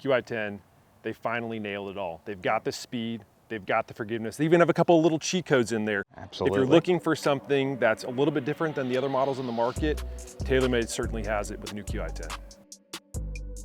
Qi10, they finally nailed it all. They've got the speed, they've got the forgiveness. They even have a couple of little cheat codes in there. Absolutely. If you're looking for something that's a little bit different than the other models on the market, TaylorMade certainly has it with the new Qi10.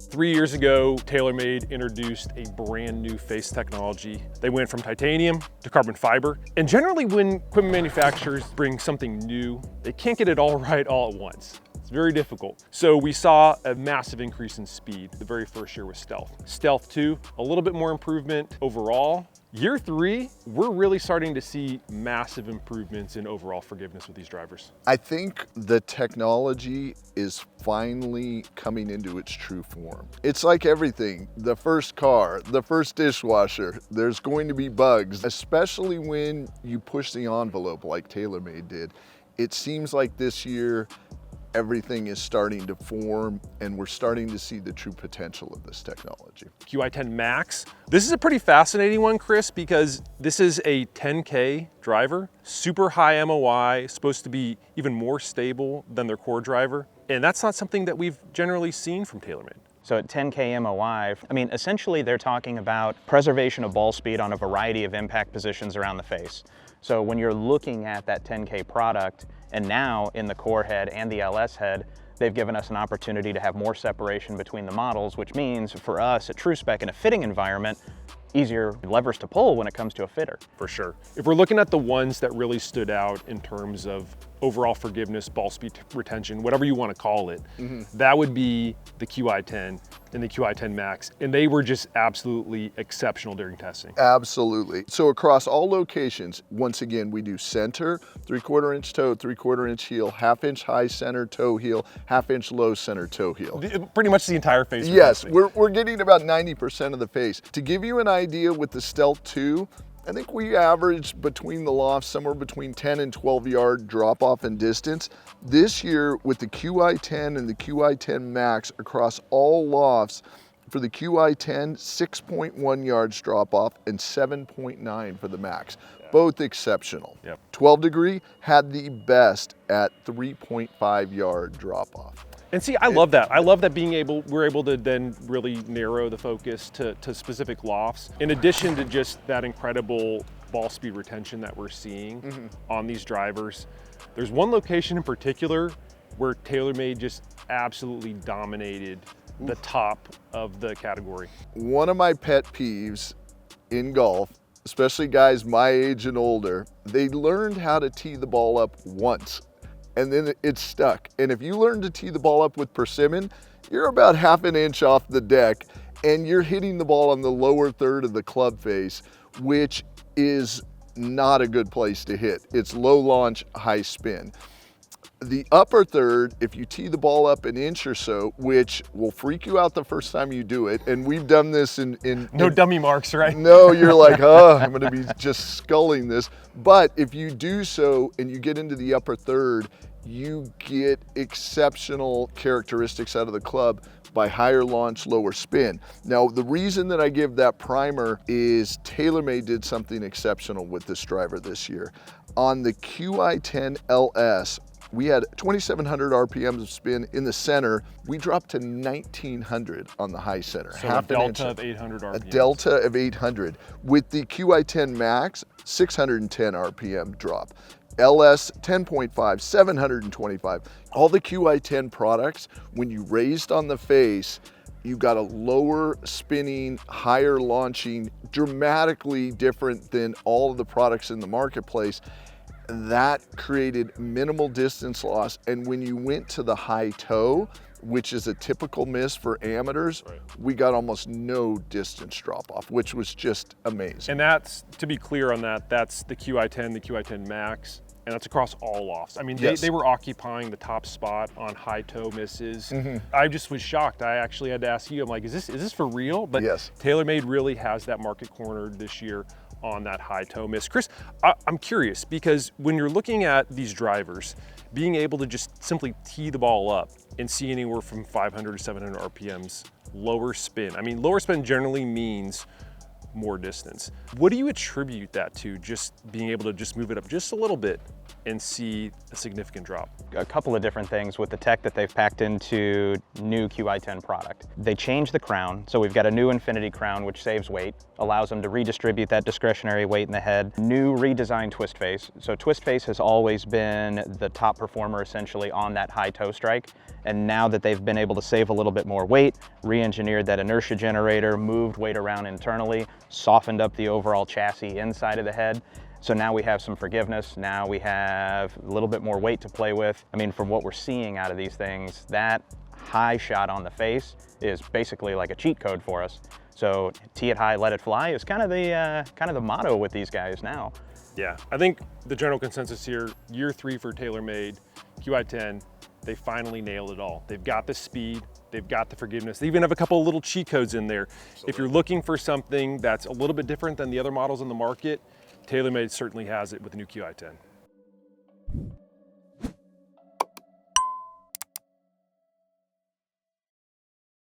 3 years ago, TaylorMade introduced a brand new face technology. They went from titanium to carbon fiber. And generally when equipment manufacturers bring something new, they can't get it all right all at once. It's very difficult. So we saw a massive increase in speed. The very first year was Stealth. Stealth 2, a little bit more improvement overall. Year 3, we're really starting to see massive improvements in overall forgiveness with these drivers. I think the technology is finally coming into its true form. It's like everything, the first car, the first dishwasher, there's going to be bugs, especially when you push the envelope like TaylorMade did. It seems like this year, everything is starting to form and we're starting to see the true potential of this technology. Qi10 Max. This is a pretty fascinating one, Chris, because this is a 10K driver, super high MOI, supposed to be even more stable than their core driver. And that's not something that we've generally seen from TaylorMade. So at 10K MOI, I mean, essentially they're talking about preservation of ball speed on a variety of impact positions around the face. So when you're looking at that 10K product, and now in the core head and the LS head, they've given us an opportunity to have more separation between the models, which means for us at True Spec in a fitting environment, easier levers to pull when it comes to a fitter. For sure. If we're looking at the ones that really stood out in terms of overall forgiveness, ball speed retention, whatever you want to call it, that would be the Qi10 and the Qi10 Max. And they were just absolutely exceptional during testing. Absolutely. So across all locations, once again, we do center, 3/4 inch toe, 3/4 inch heel, 1/2 inch high center toe heel, 1/2 inch low center toe heel. Pretty much the entire face. Yes, we're getting about 90% of the face. To give you an idea with the Stealth 2, I think we average between the lofts somewhere between 10 and 12 yard drop off in distance. This year with the Qi10 and the Qi10 Max across all lofts, for the Qi10, 6.1 yards drop off and 7.9 for the Max. Both exceptional. 12 degree had the best at 3.5 yard drop off. And see, I love that. I love that we're able to then really narrow the focus to specific lofts. In addition to just that incredible ball speed retention that we're seeing on these drivers, there's one location in particular where TaylorMade just absolutely dominated the top of the category. One of my pet peeves in golf, especially guys my age and older, they learned how to tee the ball up once and then it's stuck. And if you learn to tee the ball up with persimmon, you're about 1/2 inch off the deck and you're hitting the ball on the lower third of the club face, which is not a good place to hit. It's low launch, high spin. The upper third, if you tee the ball up an inch or so, which will freak you out the first time you do it, and we've done this No dummy marks, right? No, you're like, oh, I'm gonna be just sculling this. But if you do so and you get into the upper third, you get exceptional characteristics out of the club by higher launch, lower spin. Now, the reason that I give that primer is TaylorMade did something exceptional with this driver this year. On the Qi10 LS, we had 2,700 RPMs of spin in the center. We dropped to 1,900 on the high center. So a delta of 800 RPMs. A delta of 800. With the Qi10 Max, 610 RPM drop. LS 10.5, 725. All the Qi10 products, when you raised on the face, you got a lower spinning, higher launching, dramatically different than all of the products in the marketplace. That created minimal distance loss. And when you went to the high toe, which is a typical miss for amateurs, we got almost no distance drop off, which was just amazing. And that's, to be clear on that, that's the Qi10, the Qi10 Max, and that's across all lofts. I mean, they were occupying the top spot on high toe misses. I just was shocked. I actually had to ask you, I'm like, is this for real? But TaylorMade really has that market cornered this year on that high toe miss. Chris, I'm curious, because when you're looking at these drivers, being able to just simply tee the ball up and see anywhere from 500 to 700 RPMs, lower spin. I mean, lower spin generally means more distance. What do you attribute that to, just being able to just move it up just a little bit and see a significant drop? A couple of different things with the tech that they've packed into new Qi10 product. They changed the crown, so we've got a new infinity crown which saves weight, allows them to redistribute that discretionary weight in the head. New redesigned twist face. So twist face has always been the top performer essentially on that high toe strike, and now that they've been able to save a little bit more weight, re-engineered that inertia generator, moved weight around internally, softened up the overall chassis inside of the head. So now we have some forgiveness. Now we have a little bit more weight to play with. I mean, from what we're seeing out of these things, that high shot on the face is basically like a cheat code for us. So tee it high, let it fly is kind of the motto with these guys now. Yeah, I think the general consensus here, year 3 for TaylorMade, Qi10, they finally nailed it all. They've got the speed, they've got the forgiveness. They even have a couple of little cheat codes in there. Absolutely. If you're looking for something that's a little bit different than the other models in the market, TaylorMade certainly has it with the new Qi10.